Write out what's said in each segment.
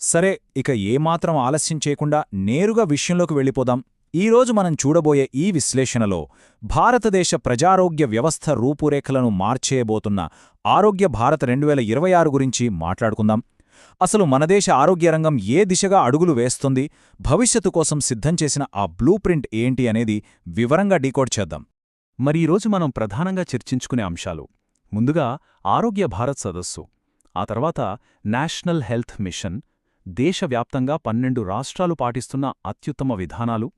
సరే, ఇక ఏమాత్రం ఆలస్యం చేయకుండా నేరుగా విషయంలోకి వెళ్ళిపోదాం. ఈరోజు మనం చూడబోయే ఈ విశ్లేషణలో భారతదేశ ప్రజారోగ్య వ్యవస్థ రూపురేఖలను మార్చేయబోతున్న ఆరోగ్య భారత్ 2026 గురించి మాట్లాడుకుందాం. అసలు మన దేశ ఆరోగ్య రంగం ఏ దిశగా అడుగులు వేస్తుంది, భవిష్యత్తు కోసం సిద్ధం చేసిన ఆ బ్లూ ప్రింట్ ఏంటి అనేది వివరంగా డీకోడ్ చేద్దాం. మరి ఈరోజు మనం ప్రధానంగా చర్చించుకునే అంశాలు: ముందుగా ఆరోగ్య భారత్ సదస్సు, ఆ తర్వాత నేషనల్ హెల్త్ మిషన్, దేశవ్యాప్తంగా 12 రాష్ట్రాలు పాటిస్తున్న అత్యుత్తమ విధానాలు,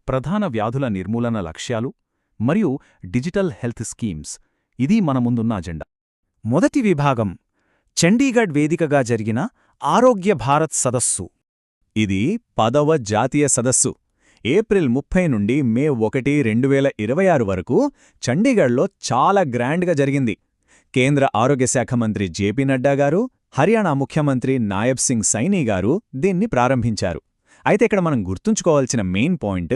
ప్రధాన వ్యాధుల నిర్మూలన లక్ష్యాలు మరియు డిజిటల్ హెల్త్ స్కీమ్స్. ఇది మన ముందున్న అజెండా. మొదటి విభాగం చండీగఢ్ వేదికగా జరిగిన ఆరోగ్య భారత్ సదస్సు. ఇది 10వ జాతీయ సదస్సు. ఏప్రిల్ 30 నుండి మే 1, 2026 వరకు చండీగఢ్లో చాలా గ్రాండ్గా జరిగింది. కేంద్ర ఆరోగ్య శాఖ మంత్రి జేపీ నడ్డా గారు, హర్యానా ముఖ్యమంత్రి నాయబ్ సింగ్ సైనీ గారు దీన్ని ప్రారంభించారు. అయితే ఇక్కడ మనం గుర్తుంచుకోవాల్సిన మెయిన్ పాయింట్,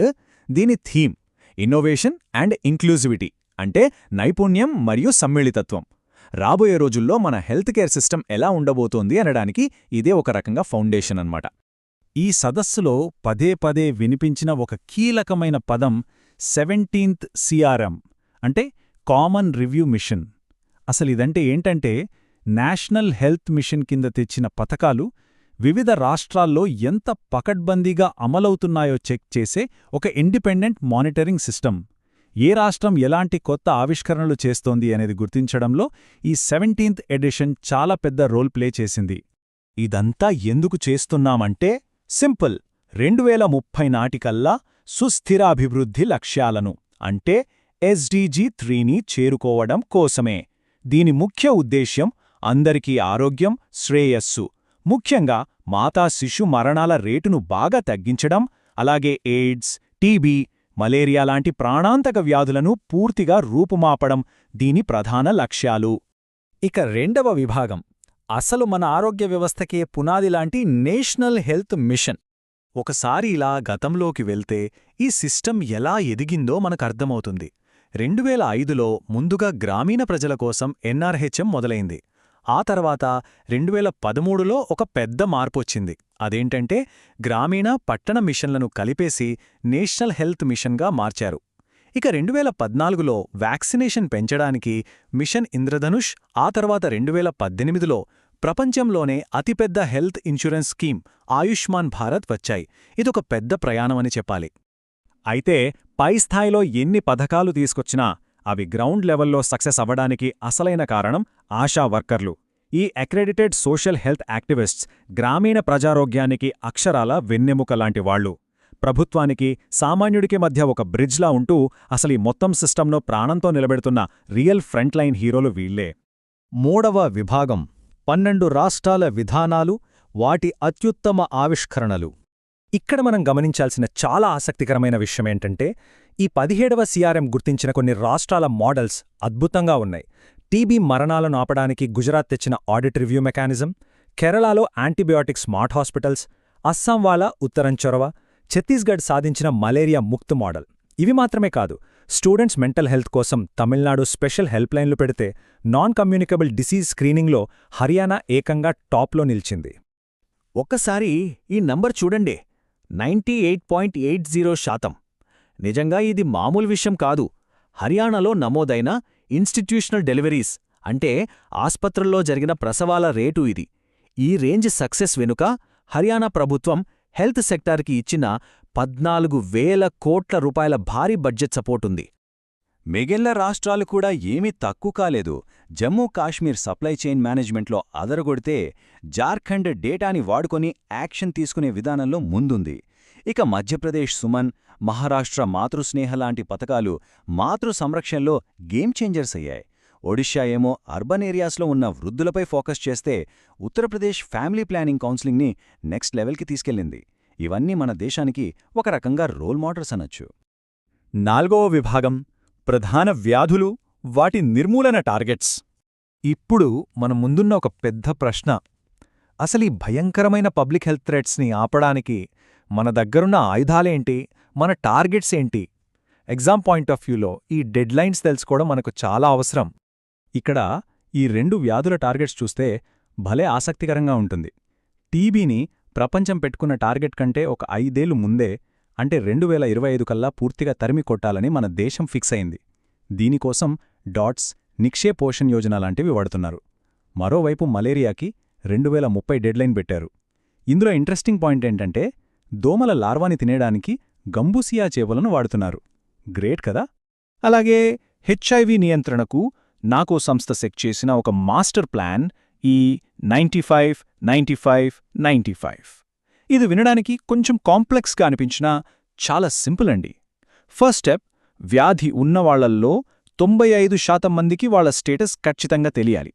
దీని థీమ్ ఇన్నోవేషన్ అండ్ ఇంక్లూజివిటీ, అంటే నైపుణ్యం మరియు సమ్మిళితత్వం. రాబోయే రోజుల్లో మన హెల్త్ కేర్ సిస్టమ్ ఎలా ఉండబోతోంది అనడానికి ఇదే ఒక రకంగా ఫౌండేషన్ అన్నమాట. ఈ సదస్సులో పదే పదే వినిపించిన ఒక కీలకమైన పదం 17th CRM, అంటే కామన్ రివ్యూ మిషన్. అసలిదంటే ఏంటంటే, నేషనల్ హెల్త్ మిషన్ కింద తెచ్చిన పథకాలు వివిధ రాష్ట్రాల్లో ఎంత పకడ్బందీగా అమలవుతున్నాయో చెక్ చేసే ఒక ఇండిపెండెంట్ మానిటరింగ్ సిస్టమ్. ఏ రాష్ట్రం ఎలాంటి కొత్త ఆవిష్కరణలు చేస్తోంది అనేది గుర్తించడంలో ఈ 17th ఎడిషన్ చాలా పెద్ద రోల్ ప్లే చేసింది. ఇదంతా ఎందుకు చేస్తున్నామంటే సింపుల్, 2030 నాటికల్లా సుస్థిరాభివృద్ధి లక్ష్యాలను, అంటే SDG 3ని చేరుకోవడం కోసమే. దీని ముఖ్య ఉద్దేశ్యం అందరికీ ఆరోగ్యం, శ్రేయస్సు, ముఖ్యంగా మాతా శిశు మరణాల రేటును బాగా తగ్గించడం, అలాగే ఎయిడ్స్, టీబీ, మలేరియా లాంటి ప్రాణాంతక వ్యాధులను పూర్తిగా రూపుమాపడం దీని ప్రధాన లక్ష్యాలు. ఇక రెండవ విభాగం, అసలు మన ఆరోగ్య వ్యవస్థకే పునాదిలాంటి నేషనల్ హెల్త్ మిషన్. ఒకసారి ఇలా గతంలోకి వెళ్తే ఈ సిస్టమ్ ఎలా ఎదిగిందో మనకర్థమవుతుంది. 2005లో ముందుగా గ్రామీణ ప్రజల కోసం NRHM మొదలైంది. ఆ తర్వాత 2013లో ఒక పెద్ద మార్పొచ్చింది. అదేంటంటే, గ్రామీణ పట్టణ మిషన్లను కలిపేసి నేషనల్ హెల్త్ మిషన్గా మార్చారు. ఇక 2014లో వ్యాక్సినేషన్ పెంచడానికి మిషన్ ఇంద్రధనుష్, ఆ తర్వాత 2018లో ప్రపంచంలోనే అతిపెద్ద health insurance scheme Ayushman Bharat వచ్చాయి. ఇదొక పెద్ద ప్రయాణమని చెప్పాలి. అయితే పై స్థాయిలో ఎన్ని పథకాలు తీసుకొచ్చినా అవి గ్రౌండ్ లెవెల్లో సక్సెస్ అవ్వడానికి అసలైన కారణం ఆశా వర్కర్లు. ఈ అక్రెడిటెడ్ సోషల్ హెల్త్ యాక్టివిస్ట్స్ గ్రామీణ ప్రజారోగ్యానికి అక్షరాల వెన్నెముక లాంటి వాళ్లు. ప్రభుత్వానికి, సామాన్యుడికి మధ్య ఒక బ్రిడ్జ్లా ఉంటూ అసలీ మొత్తం సిస్టమ్ను ప్రాణంతో నిలబెడుతున్న రియల్ ఫ్రంట్లైన్ హీరోలు వీళ్లే. మూడవ విభాగం 12 రాష్ట్రాల విధానాలు, వాటి అత్యుత్తమ ఆవిష్కరణలు. ఇక్కడ మనం గమనించాల్సిన చాలా ఆసక్తికరమైన విషయమేంటంటే, ఈ 17వ CRM గుర్తించిన కొన్ని రాష్ట్రాల మోడల్స్ అద్భుతంగా ఉన్నాయి. టీబీ మరణాలను ఆపడానికి గుజరాత్ తెచ్చిన ఆడిట్ రివ్యూ మెకానిజం, కేరళలో యాంటీబయాటిక్ స్మార్ట్ హాస్పిటల్స్, అస్సాం వాళ్ళ ఉత్తరం చొరవ, ఛత్తీస్గఢ్ సాధించిన మలేరియా ముక్త్ మోడల్. ఇవి మాత్రమే కాదు, స్టూడెంట్స్ మెంటల్ హెల్త్ కోసం తమిళనాడు స్పెషల్ హెల్ప్లైన్లు పెడితే నాన్ కమ్యూనికబుల్ డిసీజ్ స్క్రీనింగ్లో హర్యానా ఏకంగా టాప్లో నిలిచింది. ఒక్కసారి ఈ నంబర్ చూడండి, 98.80%. నిజంగా ఇది మామూలు విషయం కాదు. హర్యానాలో నమోదైన ఇన్స్టిట్యూషనల్ డెలివరీస్, అంటే ఆస్పత్రుల్లో జరిగిన ప్రసవాల రేటు ఇది. ఈ రేంజ్ సక్సెస్ వెనుక హర్యానా ప్రభుత్వం హెల్త్ సెక్టార్కి ఇచ్చిన 14,000 కోట్ల రూపాయల భారీ బడ్జెట్ సపోర్టుంది. మిగిలిన రాష్ట్రాలు కూడా ఏమీ తక్కువ కాలేదు. జమ్మూ కాశ్మీర్ సప్లై చైన్ మేనేజ్మెంట్లో అదరగొడితే, జార్ఖండ్ డేటాని వాడుకొని యాక్షన్ తీసుకునే విధానంలో ముందుంది. ఇక మధ్యప్రదేశ్ సుమన్, మహారాష్ట్ర మాతృస్నేహ లాంటి పథకాలు మాతృ సంరక్షణలో గేమ్ చేంజర్స్ అయ్యాయి. ఒడిషా ఏమో అర్బన్ ఏరియాస్లో ఉన్న వృద్ధులపై ఫోకస్ చేస్తే, ఉత్తరప్రదేశ్ ఫ్యామిలీ ప్లానింగ్ కౌన్సిలింగ్ని నెక్స్ట్ లెవెల్కి తీసుకెళ్ళింది. ఇవన్నీ మన దేశానికి ఒక రకంగా రోల్ మోడల్స్ అనొచ్చు. నాల్గవ విభాగం ప్రధాన వ్యాధులు, వాటి నిర్మూలన టార్గెట్స్. ఇప్పుడు మన ముందున్న ఒక పెద్ద ప్రశ్న, అసలీ భయంకరమైన పబ్లిక్ హెల్త్ థ్రెట్స్ని ఆపడానికి మన దగ్గరున్న ఆయుధాలేంటి, మన టార్గెట్స్ ఏంటి? ఎగ్జామ్ పాయింట్ ఆఫ్ వ్యూలో ఈ డెడ్లైన్స్ తెలుసుకోవడం మనకు చాలా అవసరం. ఇక్కడ ఈ 2 వ్యాధుల టార్గెట్స్ చూస్తే భలే ఆసక్తికరంగా ఉంటుంది. టీబీని ప్రపంచం పెట్టుకున్న టార్గెట్ కంటే ఒక 5 ఏళ్లు ముందే అంటే 2025 కల్లా పూర్తిగా తరిమి కొట్టాలని మన దేశం ఫిక్స్ అయింది. దీనికోసం డాట్స్, నిక్షే పోషణ్ యోజన లాంటివి వాడుతున్నారు. మరోవైపు మలేరియాకి 2030 డెడ్లైన్ పెట్టారు. ఇందులో ఇంట్రెస్టింగ్ పాయింట్ ఏంటంటే దోమల లార్వాని తినేయడానికి గంబూసియా చేపలను వాడుతున్నారు. గ్రేట్ కదా. అలాగే హెచ్ఐవి నియంత్రణకు నాకో సంస్థ సెట్ చేసిన ఒక మాస్టర్ ప్లాన్ ఈ 95-95-95. ఇది వినడానికి కొంచెం కాంప్లెక్స్గా అనిపించినా చాలా సింపుల్ అండి. ఫస్ట్ స్టెప్, వ్యాధి ఉన్నవాళ్లల్లో 95% మందికి వాళ్ల స్టేటస్ ఖచ్చితంగా తెలియాలి.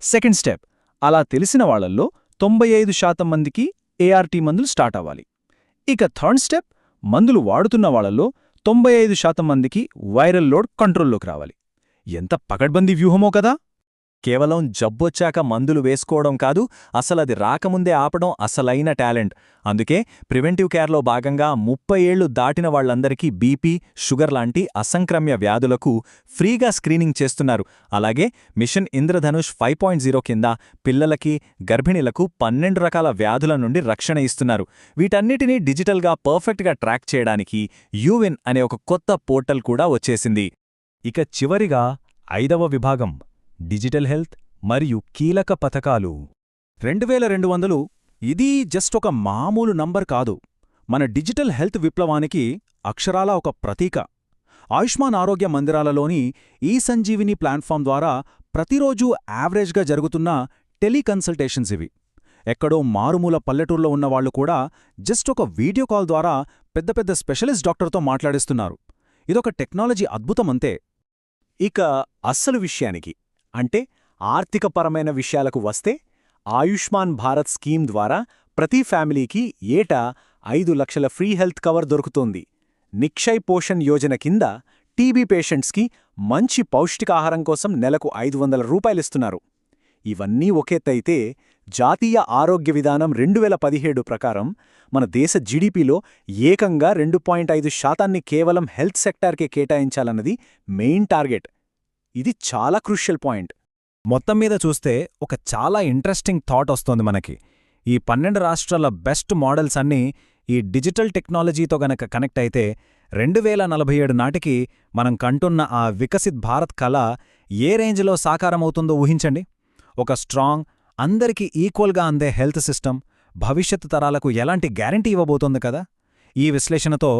సెకండ్ స్టెప్, అలా తెలిసిన వాళ్లల్లో 95% మందికి ఏఆర్టీ మందులు స్టార్ట్ అవ్వాలి. ఇక థర్డ్ స్టెప్, మందులు వాడుతున్న వాళ్లలో 95% మందికి వైరల్ లోడ్ కంట్రోల్లోకి రావాలి. ఎంత పకడ్బందీ వ్యూహమో కదా. కేవలం జబ్బొచ్చాక మందులు వేసుకోవడం కాదు, అసలది రాకముందే ఆపడం అసలైన టాలెంట్. అందుకే ప్రివెంటివ్ కేర్లో భాగంగా 30 ఏళ్లు దాటిన వాళ్లందరికీ బీపీ, షుగర్ లాంటి అసంక్రమ్య వ్యాధులకు ఫ్రీగా స్క్రీనింగ్ చేస్తున్నారు. అలాగే మిషన్ ఇంద్రధనుష్ 5.0 కింద పిల్లలకి, గర్భిణీలకు 12 రకాల వ్యాధుల నుండి రక్షణ ఇస్తున్నారు. వీటన్నిటినీ డిజిటల్గా పర్ఫెక్ట్గా ట్రాక్ చేయడానికి యూవిన్ అనే ఒక కొత్త పోర్టల్ కూడా వచ్చేసింది. ఇక చివరిగా 5వ విభాగం, డిజిటల్ హెల్త్ మరియు కీలక పథకాలు. 2200 ఇది జస్ట్ ఒక మామూలు నంబర్ కాదు. మన డిజిటల్ హెల్త్ విప్లవానికి అక్షరాలా ఒక ప్రతీక. ఆయుష్మాన్ ఆరోగ్య మందిరాలలోని ఈసంజీవిని ప్లాట్ఫామ్ ద్వారా ప్రతిరోజూ యావరేజ్గా జరుగుతున్న టెలికన్సల్టేషన్స్ ఇవి. ఎక్కడో మారుమూల పల్లెటూర్లో ఉన్నవాళ్లు కూడా జస్ట్ ఒక వీడియో కాల్ ద్వారా పెద్ద పెద్ద స్పెషలిస్ట్ డాక్టర్తో మాట్లాడిస్తున్నారు. ఇదొక టెక్నాలజీ అద్భుతమంతే. ఇక అస్సలు విషయానికి అంటే ఆర్థికపరమైన విషయాలకు వస్తే, ఆయుష్మాన్ భారత్ స్కీమ్ ద్వారా ప్రతి ఫ్యామిలీకి ఏటా 5 లక్షల ఫ్రీ హెల్త్ కవర్ దొరుకుతోంది. నిక్షయ్ పోషణ్ యోజన కింద టీబీ పేషెంట్స్కి మంచి పౌష్టికాహారం కోసం నెలకు 500 రూపాయలిస్తున్నారు. ఇవన్నీ ఒకెత్తైతే, జాతీయ ఆరోగ్య విధానం 2017 ప్రకారం మన దేశ జీడీపీలో ఏకంగా 2.5% కేవలం హెల్త్ సెక్టార్కే కేటాయించాలన్నది మెయిన్ టార్గెట్. ఇది చాలా క్రూషియల్ పాయింట్. మొత్తం మీద చూస్తే ఒక చాలా ఇంట్రెస్టింగ్ థాట్ వస్తోంది మనకి. ఈ 12 రాష్ట్రాల బెస్ట్ మోడల్స్ అన్నీ ఈ డిజిటల్ టెక్నాలజీతో గనక కనెక్ట్ అయితే 2047 నాటికి మనం కంటున్న ఆ వికసిత్ భారత్ కళ ఏ రేంజ్లో సాకారమవుతుందో ఊహించండి. ఒక స్ట్రాంగ్, అందరికీ ఈక్వల్గా అందే హెల్త్ సిస్టమ్ భవిష్యత్తు తరాలకు ఎలాంటి గ్యారంటీ ఇవ్వబోతోంది కదా. ఈ విశ్లేషణతో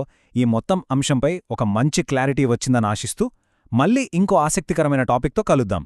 ఈ మొత్తం అంశంపై ఒక మంచి క్లారిటీ వచ్చిందని ఆశిస్తూ మళ్ళీ ఇంకో ఆసక్తికరమైన టాపిక్తో కలుద్దాం.